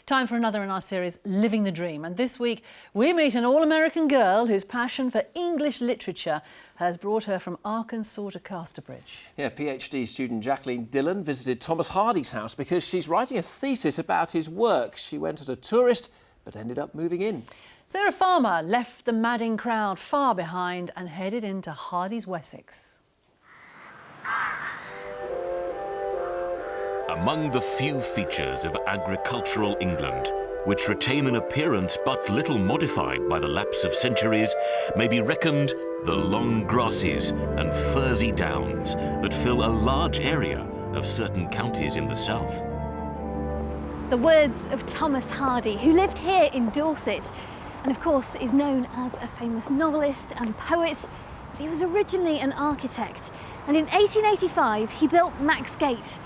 Time for another in our series, Living the Dream. And this week, we meet an all-American girl whose passion for English literature has brought her from Arkansas to Casterbridge. Yeah, PhD student Jacqueline Dillion visited Thomas Hardy's house because she's writing a thesis about his work. She went as a tourist, but ended up moving in. Sarah Farmer left the madding crowd far behind and headed into Hardy's Wessex. Among the few features of agricultural England, which retain an appearance but little modified by the lapse of centuries, may be reckoned the long grasses and furzy downs that fill a large area of certain counties in the south. The words of Thomas Hardy, who lived here in Dorset, and of course is known as a famous novelist and poet, but he was originally an architect. And in 1885, he built Max Gate.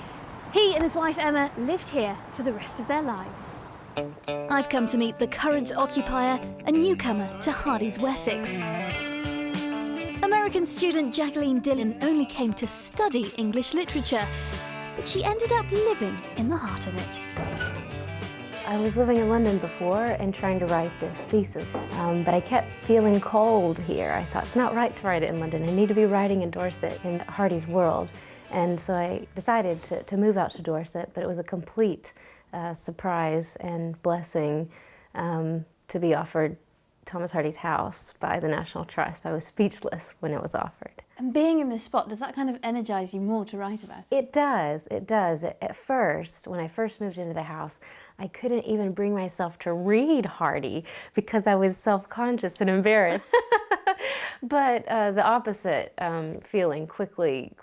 He and his wife Emma lived here for the rest of their lives. I've come to meet the current occupier, a newcomer to Hardy's Wessex. American student Jacqueline Dillion only came to study English literature, but she ended up living in the heart of it. I was living in London before and trying to write this thesis, but I kept feeling cold here. I thought, it's not right to write it in London. I need to be writing in Dorset, in Hardy's world. And so I decided to move out to Dorset, but it was a complete surprise and blessing to be offered Thomas Hardy's house by the National Trust. I was speechless when it was offered. And being in this spot, does that kind of energise you more to write about it? It does, it does. At first, when I first moved into the house, I couldn't even bring myself to read Hardy because I was self-conscious and embarrassed. But the opposite feeling quickly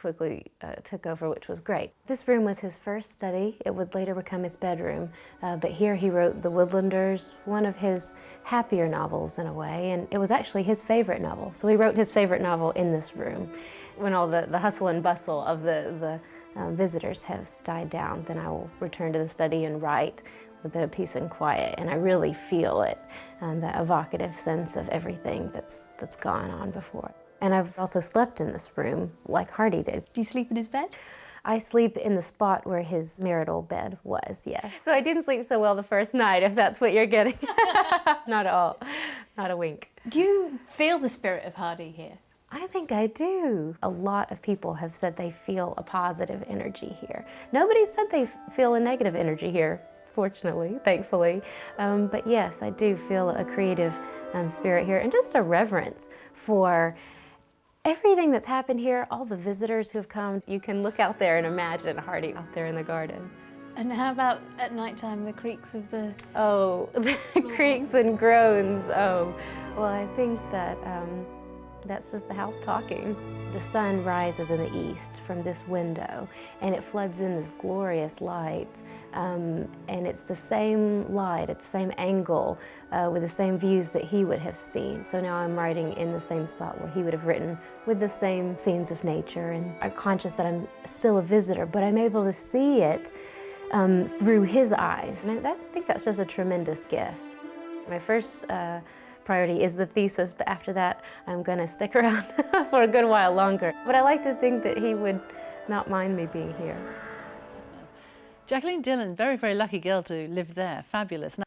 took over, which was great. This room was his first study. It would later become his bedroom. But here he wrote The Woodlanders, one of his happier novels in a way, and it was actually his favorite novel. So he wrote his favorite novel in this room. When all the hustle and bustle of the visitors has died down, then I will return to the study and write with a bit of peace and quiet, and I really feel it, that evocative sense of everything that's gone on before. And I've also slept in this room like Hardy did. Do you sleep in his bed? I sleep in the spot where his marital bed was, yes. So I didn't sleep so well the first night, if that's what you're getting. Not at all, not a wink. Do you feel the spirit of Hardy here? I think I do. A lot of people have said they feel a positive energy here. Nobody said they feel a negative energy here, fortunately, thankfully. But yes, I do feel a creative spirit here and just a reverence for everything that's happened here, all the visitors who have come. You can look out there and imagine Hardy out there in the garden. And how about at night time, the creaks of the... Oh, the creaks and groans. Oh, well, I think that that's just the house talking. The sun rises in the east from this window, and it floods in this glorious light. And it's the same light at the same angle with the same views that he would have seen. So now I'm writing in the same spot where he would have written with the same scenes of nature. And I'm conscious that I'm still a visitor, but I'm able to see it through his eyes. And I think that's just a tremendous gift. My first priority is the thesis, but after that I'm going to stick around for a good while longer. But I like to think that he would not mind me being here. Jacqueline Dillion, very, very lucky girl to live there. Fabulous.